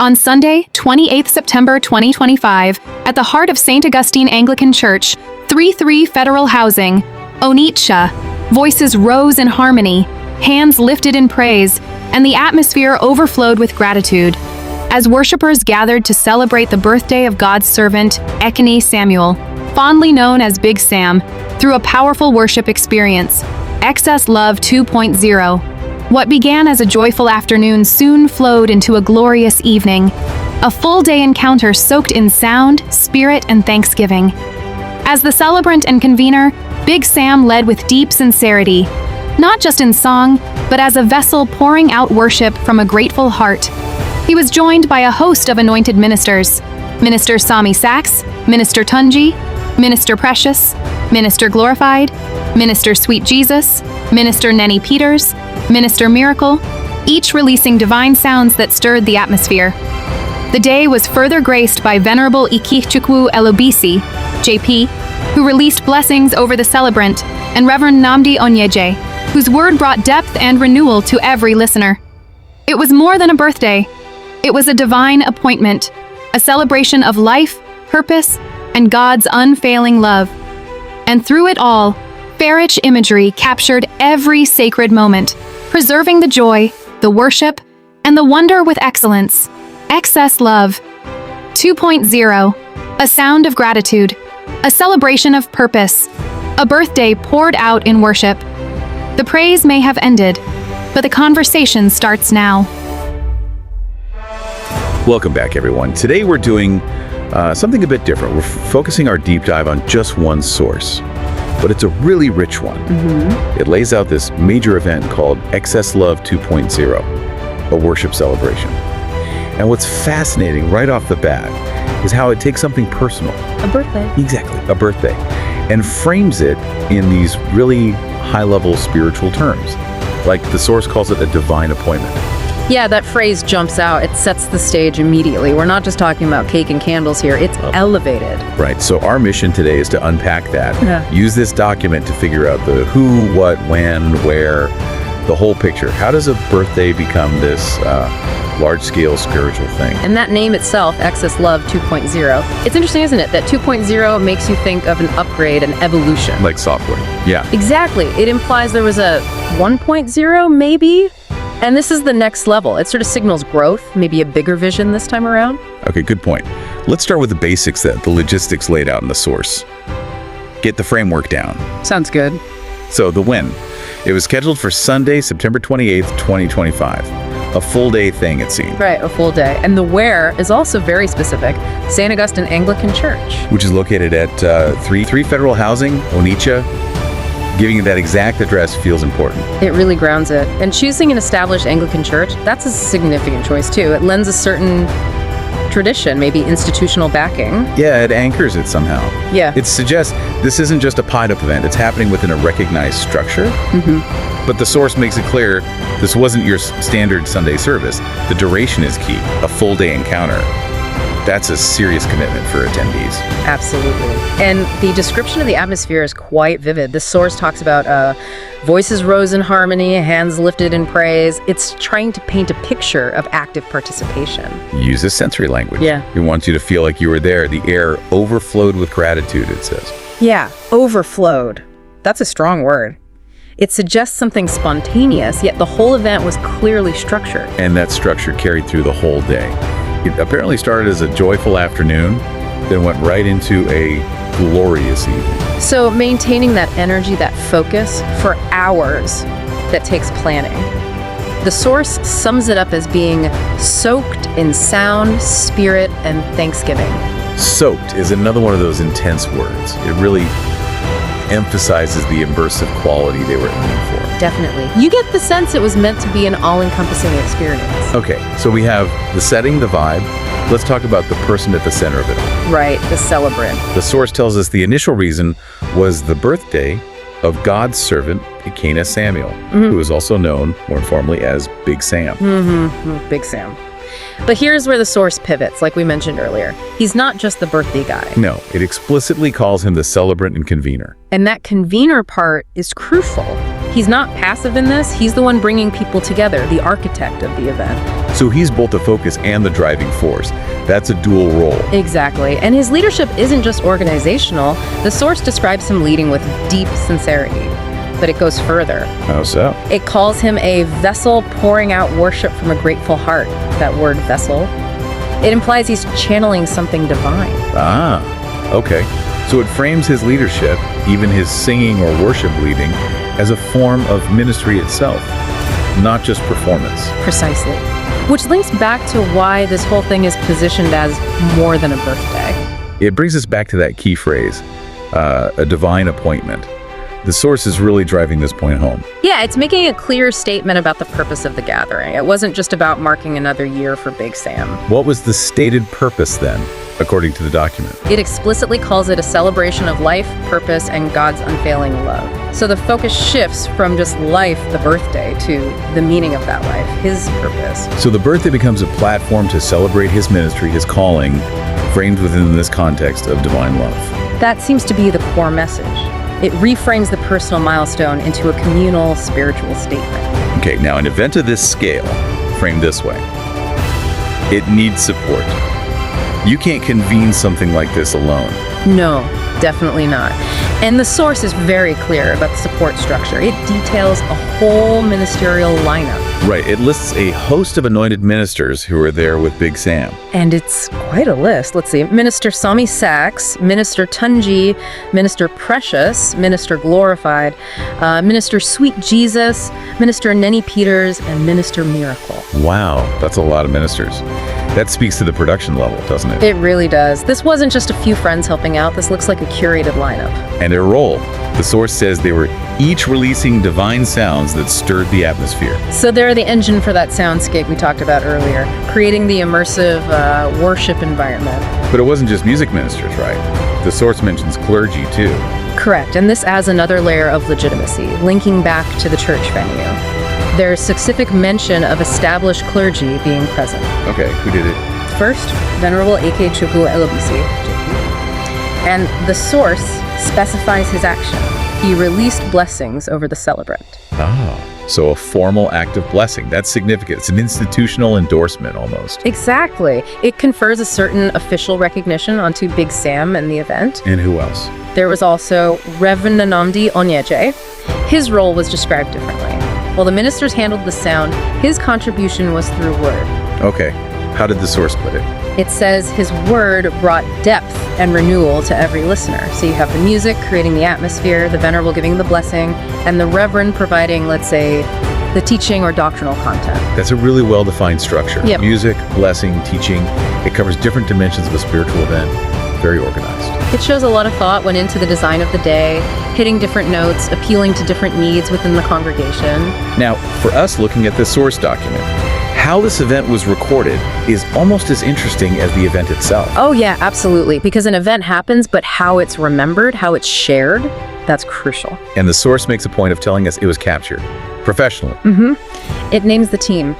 On Sunday, 28th September 2025, at the heart of St. Augustine Anglican Church, 33 Federal Housing, Onitsha, voices rose in harmony, hands lifted in praise, and the atmosphere overflowed with gratitude. As worshipers gathered to celebrate the birthday of God's servant, Ekene Samuel, fondly known as Big Sam, through a powerful worship experience, Excess Love 2.0. What began as a joyful afternoon soon flowed into a glorious evening, a full-day encounter soaked in sound, spirit, and thanksgiving. As the celebrant and convener, Big Sam led with deep sincerity, not just in song, but as a vessel pouring out worship from a grateful heart. He was joined by a host of anointed ministers: Minister Sami Sachs, Minister Tunji, Minister Precious, Minister Glorified, Minister Sweet Jesus, Minister Nenny Peters, Minister Miracle, each releasing divine sounds that stirred the atmosphere. The day was further graced by Venerable Ikechukwu Elobisi, JP, who released blessings over the celebrant, and Reverend Nnamdi Onyeje, whose word brought depth and renewal to every listener. It was more than a birthday. It was a divine appointment, a celebration of life, purpose, and God's unfailing love. And through it all, fair-rich imagery captured every sacred moment, preserving the joy, the worship, and the wonder with excellence. Excess Love 2.0, a sound of gratitude, a celebration of purpose, a birthday poured out in worship. The praise may have ended, but the conversation starts now. Welcome back, everyone. Today we're doing something a bit different. We're focusing our deep dive on just one source, but it's a really rich one. It lays out this major event called Excess Love 2.0, a worship celebration. And what's fascinating right off the bat is how it takes something personal. A birthday. Exactly, a birthday, and frames it in these really high-level spiritual terms. Like the source calls it a divine appointment. Yeah, that phrase jumps out. It sets the stage immediately. We're not just talking about cake and candles here. It's elevated. Right, so our mission today is to unpack that. Yeah. Use this document to figure out the who, what, when, where, the whole picture. How does a birthday become this large-scale spiritual thing? And that name itself, Excess Love 2.0, it's interesting, isn't it, that 2.0 makes you think of an upgrade, an evolution. Like software, yeah. Exactly. It implies there was a 1.0, maybe? And this is the next level. It sort of signals growth, maybe a bigger vision this time around. Okay, good point. Let's start with the basics, the logistics laid out in the source. Get the framework down. Sounds good. So the when. It was scheduled for Sunday, September 28th, 2025. A full day thing, it seemed. Right, a full day. And the where is also very specific. St. Augustine Anglican Church. Which is located at 3 Federal Housing, Onitsha. Giving that exact address feels important. It really grounds it. And choosing an established Anglican church, that's a significant choice too. It lends a certain tradition, maybe institutional backing. Yeah, it anchors it somehow. Yeah. It suggests this isn't just a pied-up event. It's happening within a recognized structure. But the source makes it clear this wasn't your standard Sunday service. The duration is key, a full-day encounter. That's a serious commitment for attendees. Absolutely. And the description of the atmosphere is quite vivid. The source talks about voices rose in harmony, hands lifted in praise. It's trying to paint a picture of active participation. Uses sensory language. Yeah. It wants you to feel like you were there. The air overflowed with gratitude, it says. Yeah, overflowed. That's a strong word. It suggests something spontaneous, yet the whole event was clearly structured. And that structure carried through the whole day. It apparently started as a joyful afternoon, then went right into a glorious evening. So maintaining that energy, that focus for hours, that takes planning. The source sums it up as being soaked in sound, spirit, and thanksgiving. Soaked is another one of those intense words. It really emphasizes the immersive quality they were aiming for. Definitely. You get the sense it was meant to be an all-encompassing experience. Okay, so we have the setting, the vibe. Let's talk about the person at the center of it all. Right, the celebrant. The source tells us the initial reason was the birthday of God's servant, Ekene Samuel, who is also known more informally as Big Sam. Big Sam. But here's where the source pivots, like we mentioned earlier. He's not just the birthday guy. No, it explicitly calls him the celebrant and convener. And that convener part is crucial. He's not passive in this. He's the one bringing people together, the architect of the event. So he's both the focus and the driving force. That's a dual role. Exactly. And his leadership isn't just organizational. The source describes him leading with deep sincerity. But it goes further. How so? It calls him a vessel pouring out worship from a grateful heart. That word, vessel. It implies he's channeling something divine. Ah, okay. So it frames his leadership, even his singing or worship leading, as a form of ministry itself, not just performance. Precisely. Which links back to why this whole thing is positioned as more than a birthday. It brings us back to that key phrase, a divine appointment. The source is really driving this point home. Yeah, it's making a clear statement about the purpose of the gathering. It wasn't just about marking another year for Big Sam. What was the stated purpose then, according to the document? It explicitly calls it a celebration of life, purpose, and God's unfailing love. So the focus shifts from just life, the birthday, to the meaning of that life, his purpose. So the birthday becomes a platform to celebrate his ministry, his calling, framed within this context of divine love. That seems to be the core message. It reframes the personal milestone into a communal, spiritual statement. Okay, now an event of this scale, framed this way, it needs support. You can't convene something like this alone. No, definitely not. And the source is very clear about the support structure. It details a whole ministerial lineup. Right, it lists a host of anointed ministers who are there with Big Sam. And it's quite a list. Let's see. Minister Sami Sachs, Minister Tunji, Minister Precious, Minister Glorified, Minister Sweet Jesus, Minister Nenny Peters, and Minister Miracle. Wow, that's a lot of ministers. That speaks to the production level, doesn't it? It really does. This wasn't just a few friends helping out. This looks like a curated lineup. And their role. The source says they were each releasing divine sounds that stirred the atmosphere. So they're the engine for that soundscape we talked about earlier, creating the immersive worship environment. But it wasn't just music ministers, right? The source mentions clergy, too. Correct, and this adds another layer of legitimacy, linking back to the church venue. There's specific mention of established clergy being present. Okay, who did it? First, Venerable A.K. Chukwu Elobisi, and the source specifies his action. He released blessings over the celebrant. Ah, so a formal act of blessing. That's significant. It's an institutional endorsement almost. Exactly. It confers a certain official recognition onto Big Sam and the event. And who else? There was also Reverend Nnamdi Onyeje. His role was described differently. While the ministers handled the sound, his contribution was through word. Okay, how did the source put it? It says his word brought depth and renewal to every listener. So you have the music creating the atmosphere, the venerable giving the blessing, and the reverend providing, let's say, the teaching or doctrinal content. That's a really well-defined structure. Yep. Music, blessing, teaching. It covers different dimensions of a spiritual event. Very organized. It shows a lot of thought went into the design of the day, hitting different notes, appealing to different needs within the congregation. Now, for us looking at this source document, how this event was recorded is almost as interesting as the event itself. Oh yeah, absolutely. Because an event happens, but how it's remembered, how it's shared, that's crucial. And the source makes a point of telling us it was captured professionally. It names the team.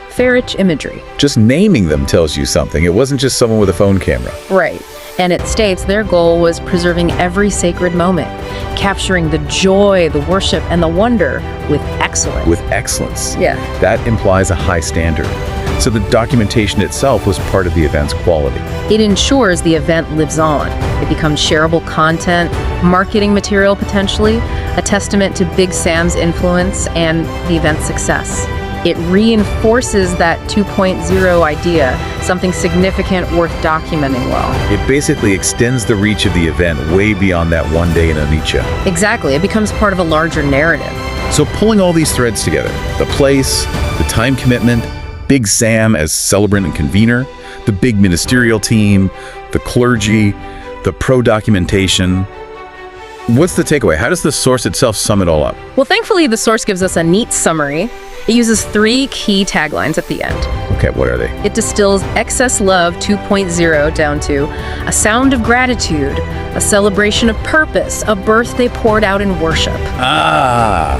Fair-rich imagery. Just naming them tells you something. It wasn't just someone with a phone camera. Right. And it states their goal was preserving every sacred moment, capturing the joy, the worship, and the wonder with excellence. With excellence. Yeah. That implies a high standard. So the documentation itself was part of the event's quality. It ensures the event lives on. It becomes shareable content, marketing material potentially, a testament to Big Sam's influence and the event's success. It reinforces that 2.0 idea, something significant worth documenting well. It basically extends the reach of the event way beyond that one day in Onitsha. Exactly. It becomes part of a larger narrative. So pulling all these threads together, the place, the time commitment, Big Sam as celebrant and convener, the big ministerial team, the clergy, the pro-documentation. What's the takeaway? How does the source itself sum it all up? Well, thankfully, the source gives us a neat summary. It uses 3 key taglines at the end. Okay, what are they? It distills Excess Love 2.0 down to a sound of gratitude, a celebration of purpose, a birthday poured out in worship. Ah,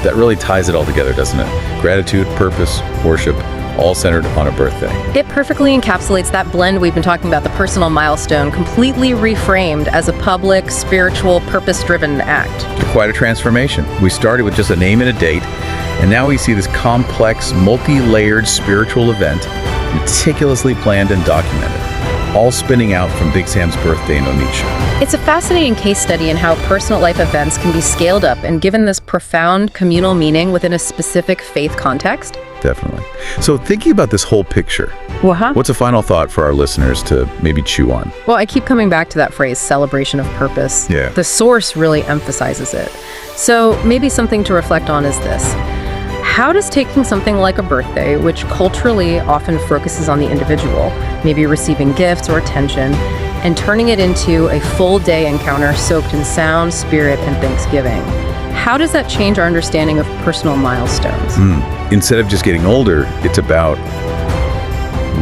that really ties it all together, doesn't it? Gratitude, purpose, worship, all centered on a birthday. It perfectly encapsulates that blend we've been talking about, the personal milestone, completely reframed as a public, spiritual, purpose-driven act. Quite a transformation. We started with just a name and a date, and now we see this complex, multi-layered spiritual event, meticulously planned and documented, all spinning out from Big Sam's birthday in Onitsha. It's a fascinating case study in how personal life events can be scaled up and given this profound communal meaning within a specific faith context. Definitely. So thinking about this whole picture, what's a final thought for our listeners to maybe chew on? Well, I keep coming back to that phrase, celebration of purpose. Yeah. The source really emphasizes it. So maybe something to reflect on is this. How does taking something like a birthday, which culturally often focuses on the individual, maybe receiving gifts or attention, and turning it into a full day encounter soaked in sound, spirit, and thanksgiving, how does that change our understanding of personal milestones? Instead of just getting older, it's about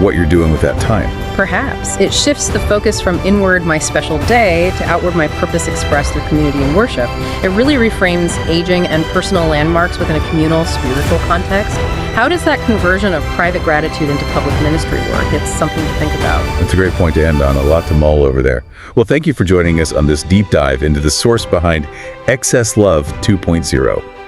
what you're doing with that time. Perhaps. It shifts the focus from inward, my special day, to outward, my purpose expressed through community and worship. It really reframes aging and personal landmarks within a communal, spiritual context. How does that conversion of private gratitude into public ministry work? It's something to think about. That's a great point to end on. A lot to mull over there. Well, thank you for joining us on this deep dive into the source behind Excess Love 2.0.